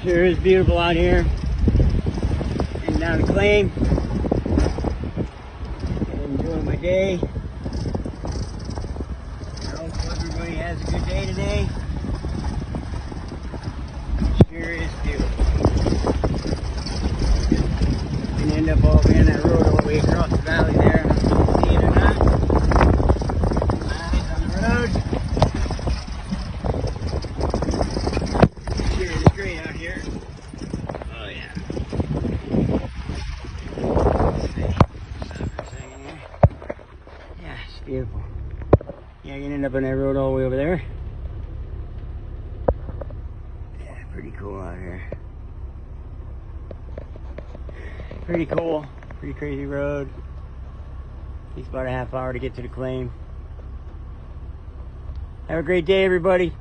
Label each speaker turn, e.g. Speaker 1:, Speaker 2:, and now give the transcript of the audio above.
Speaker 1: Sure is beautiful out here. Heading down to Claim. Enjoying my day. I hope everybody has a good day today. Sure is beautiful. We can end up all the way on that road all the way across the valley there. I don't know if you can see it or not. Eyes on the road. Sure is great out here. Oh yeah. Let's see. Stop for a second here. Yeah, it's beautiful. Yeah, you can end up on that road all the way over there. Yeah, pretty cool out here. Pretty cool. Pretty crazy road. Takes about a half hour to get to the Claim. Have a great day, everybody.